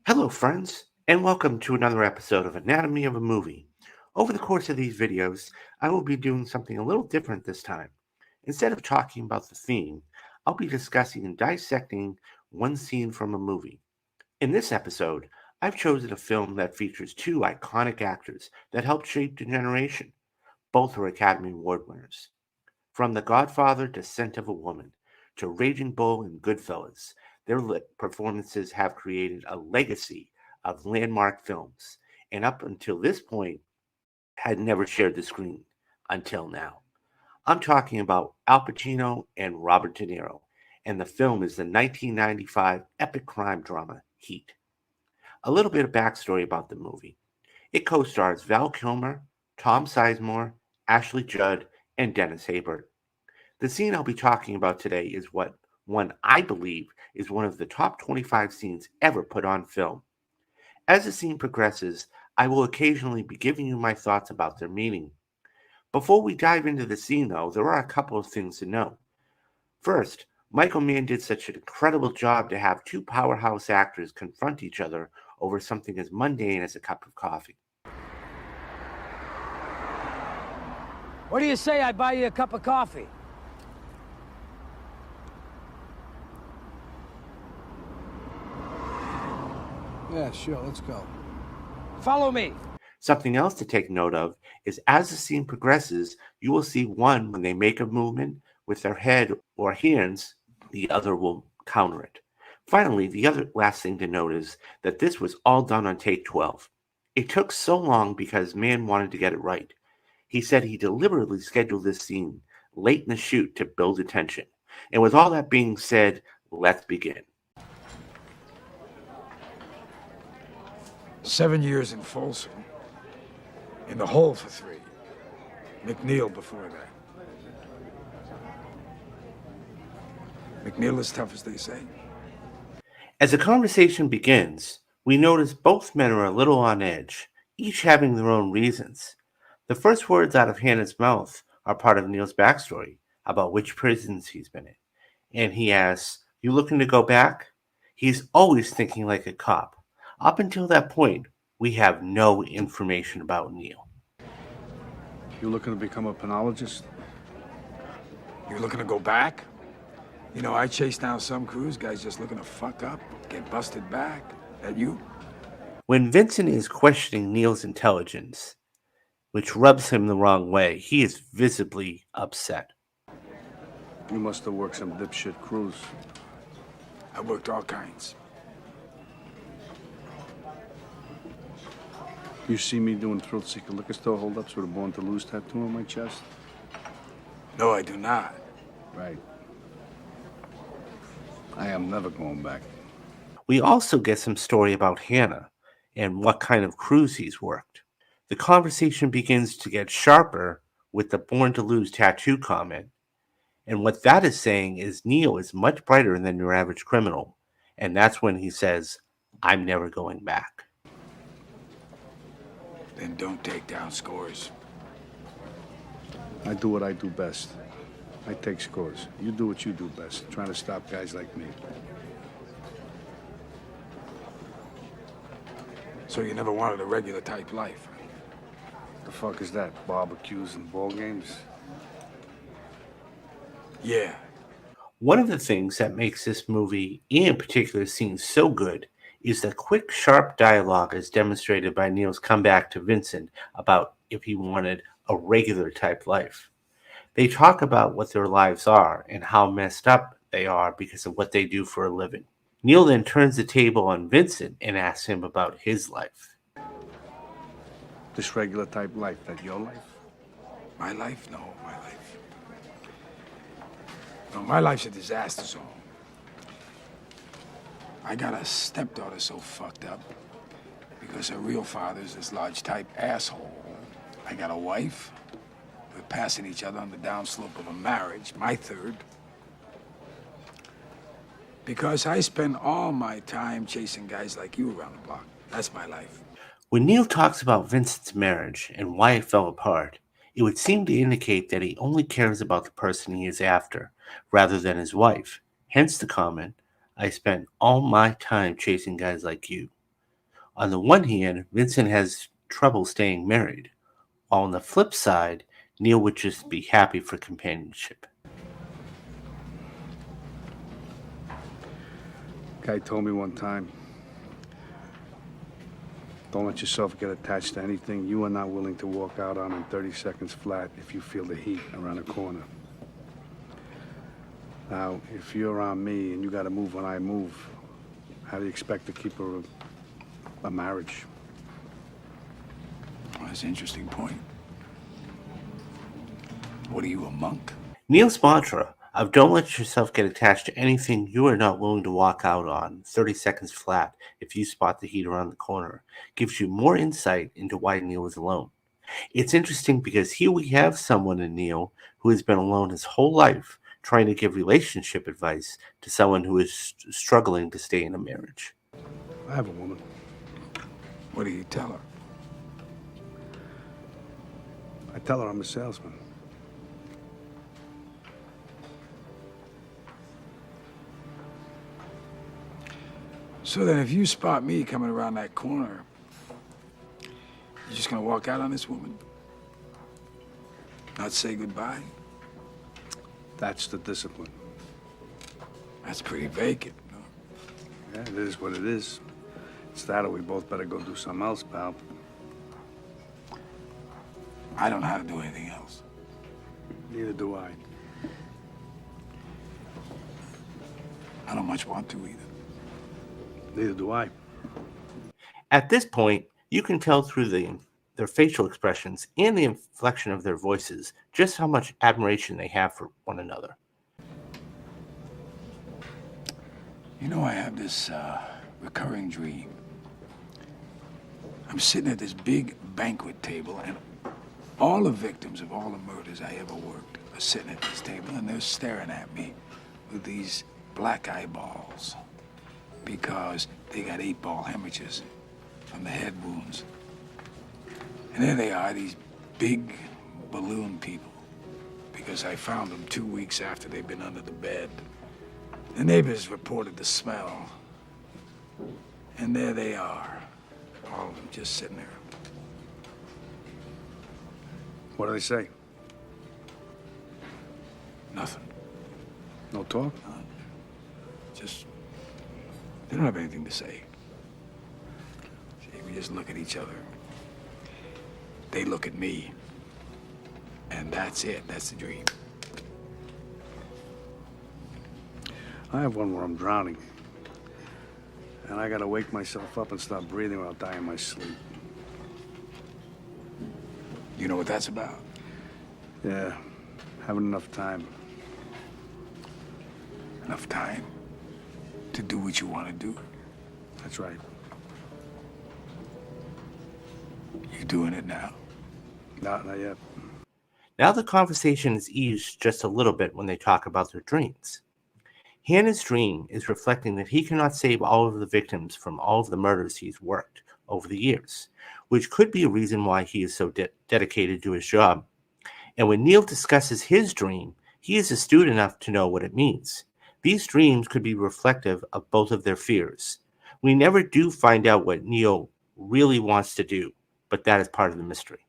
Hello, friends, and welcome to another episode of Anatomy of a Movie. Over the course of these videos, I will be doing something a little different this time. Instead of talking about the theme, I'll be discussing and dissecting one scene from a movie. In this episode, I've chosen a film that features two iconic actors that helped shape the generation. Both are Academy Award winners. From The Godfather to Scent of a Woman to Raging Bull and Goodfellas, their performances have created a legacy of landmark films, and up until this point, had never shared the screen until now. I'm talking about Al Pacino and Robert De Niro, and the film is the 1995 epic crime drama Heat. A little bit of backstory about the movie. It co stars Val Kilmer, Tom Sizemore, Ashley Judd, and Dennis Haysbert. The scene I'll be talking about today is what one I believe is one of the top 25 scenes ever put on film. As the scene progresses, I will occasionally be giving you my thoughts about their meaning. Before we dive into the scene, though, there are a couple of things to know. First, Michael Mann did such an incredible job to have two powerhouse actors confront each other over something as mundane as a cup of coffee. What do you say I buy you a cup of coffee? Yeah, sure, let's go. Follow me. Something else to take note of is as the scene progresses, you will see one when they make a movement with their head or hands, the other will counter it. Finally, the other last thing to note is that this was all done on take 12. It took so long because Mann wanted to get it right. He said he deliberately scheduled this scene late in the shoot to build attention. And with all that being said, let's begin. 7 years in Folsom. In the hole for 3. McNeil before that. McNeil is tough, as they say. As the conversation begins, we notice both men are a little on edge, each having their own reasons. The first words out of Hannah's mouth are part of Neil's backstory about which prisons he's been in. And he asks, "You looking to go back?" He's always thinking like a cop. Up until that point, we have no information about Neil. You looking to become a penologist? You looking to go back? You know, I chased down some cruise guys just looking to fuck up, get busted back. That you? When Vincent is questioning Neil's intelligence, which rubs him the wrong way, he is visibly upset. You must have worked some dipshit cruise. I worked all kinds. You see me doing thrill-seeker liquor store holdups with a Born to Lose tattoo on my chest? No, I do not. Right. I am never going back. We also get some story about Hannah and what kind of cruise he's worked. The conversation begins to get sharper with the Born to Lose tattoo comment. And what that is saying is Neil is much brighter than your average criminal. And that's when he says, "I'm never going back." Then don't take down scores. I do what I do best. I take scores. You do what you do best, trying to stop guys like me. So you never wanted a regular type life? The fuck is that? Barbecues and ball games? Yeah. One of the things that makes this movie, and particular scene, so good is the quick, sharp dialogue as demonstrated by Neil's comeback to Vincent about if he wanted a regular type life. They talk about what their lives are and how messed up they are because of what they do for a living. Neil then turns the table on Vincent and asks him about his life. This regular type life, that your life? My life? No, my life. No, my life's a disaster zone. I got a stepdaughter so fucked up because her real father's this large type asshole. I got a wife. We're passing each other on the downslope of a marriage, my third. Because I spend all my time chasing guys like you around the block. That's my life. When Neil talks about Vincent's marriage and why it fell apart, it would seem to indicate that he only cares about the person he is after, rather than his wife. Hence the comment, "I spent all my time chasing guys like you." On the one hand, Vincent has trouble staying married, while on the flip side, Neil would just be happy for companionship. Guy told me one time, don't let yourself get attached to anything you are not willing to walk out on in 30 seconds flat if you feel the heat around the corner. Now, if you're on me and you gotta move when I move, how do you expect to keep a marriage? Well, that's an interesting point. What are you, a monk? Neil's mantra of don't let yourself get attached to anything you are not willing to walk out on 30 seconds flat if you spot the heat around the corner gives you more insight into why Neil is alone. It's interesting because here we have someone in Neil who has been alone his whole life trying to give relationship advice to someone who is struggling to stay in a marriage. I have a woman. What do you tell her? I tell her I'm a salesman. So then if you spot me coming around that corner, you're just gonna walk out on this woman? Not say goodbye? That's the discipline. That's pretty vacant, no? Yeah, it is what it is. It's that or we both better go do something else, pal. I don't know how to do anything else. Neither do I. I don't much want to either. Neither do I. At this point, you can tell through their facial expressions and the inflection of their voices just how much admiration they have for one another. You know, I have this recurring dream. I'm sitting at this big banquet table, and all the victims of all the murders I ever worked are sitting at this table, and they're staring at me with these black eyeballs because they got 8-ball hemorrhages from the head wounds. And there they are, these big balloon people, because I found them 2 weeks after they'd been under the bed. The neighbors reported the smell. And there they are, all of them just sitting there. What do they say? Nothing. No talk? Just, they don't have anything to say. See, we just look at each other. They look at me. And that's it. That's the dream. I have one where I'm drowning. And I gotta wake myself up and start breathing or I'll die in my sleep. You know what that's about? Yeah, having enough time. Enough time to do what you want to do. That's right. You doing it now? Not yet. Now the conversation is eased just a little bit when they talk about their dreams. Hannah's dream is reflecting that he cannot save all of the victims from all of the murders he's worked over the years, which could be a reason why he is so dedicated to his job. And when Neil discusses his dream, he is astute enough to know what it means. These dreams could be reflective of both of their fears. We never do find out what Neil really wants to do, but that is part of the mystery.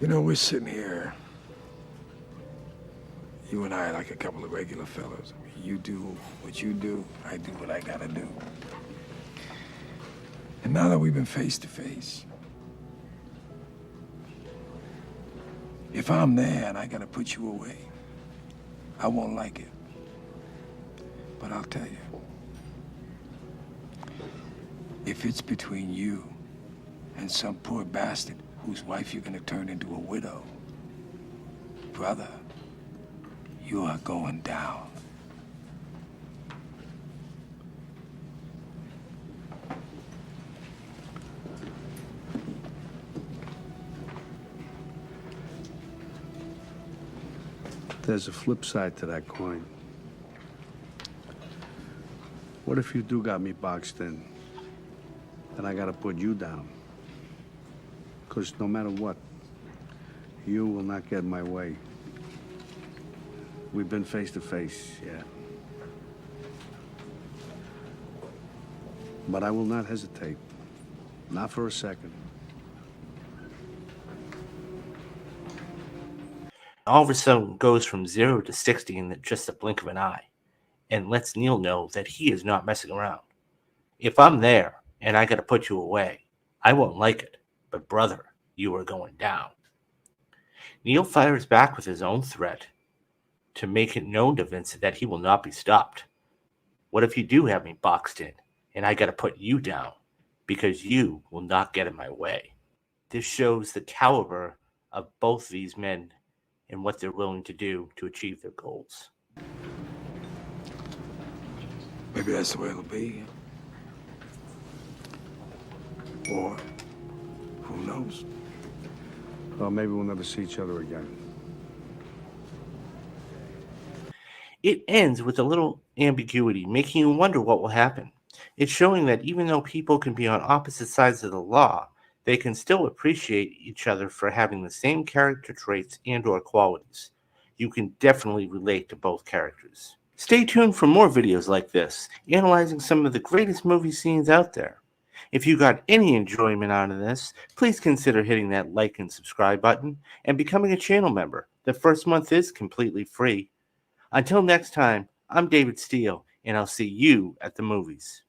You know, we're sitting here, you and I like a couple of regular fellows. You do what you do, I do what I gotta do. And now that we've been face to face, if I'm there and I gotta put you away, I won't like it. But I'll tell you, if it's between you and some poor bastard whose wife you're gonna turn into a widow, brother, you are going down. There's a flip side to that coin. What if you do got me boxed in? Then I gotta put you down. Because no matter what, you will not get in my way. We've been face to face, yeah. But I will not hesitate. Not for a second. All of a sudden goes from 0 to 60 in just the blink of an eye, and lets Neil know that he is not messing around. If I'm there and I gotta put you away, I won't like it, but brother, you are going down. Neil fires back with his own threat to make it known to Vincent that he will not be stopped. What if you do have me boxed in and I gotta put you down because you will not get in my way? This shows the caliber of both these men and what they're willing to do to achieve their goals. Maybe that's the way it'll be. Or, who knows? Well, maybe we'll never see each other again. It ends with a little ambiguity, making you wonder what will happen. It's showing that even though people can be on opposite sides of the law, they can still appreciate each other for having the same character traits and/or qualities. You can definitely relate to both characters. Stay tuned for more videos like this, analyzing some of the greatest movie scenes out there. If you got any enjoyment out of this, please consider hitting that like and subscribe button and becoming a channel member. The first month is completely free. Until next time, I'm David Steele, and I'll see you at the movies.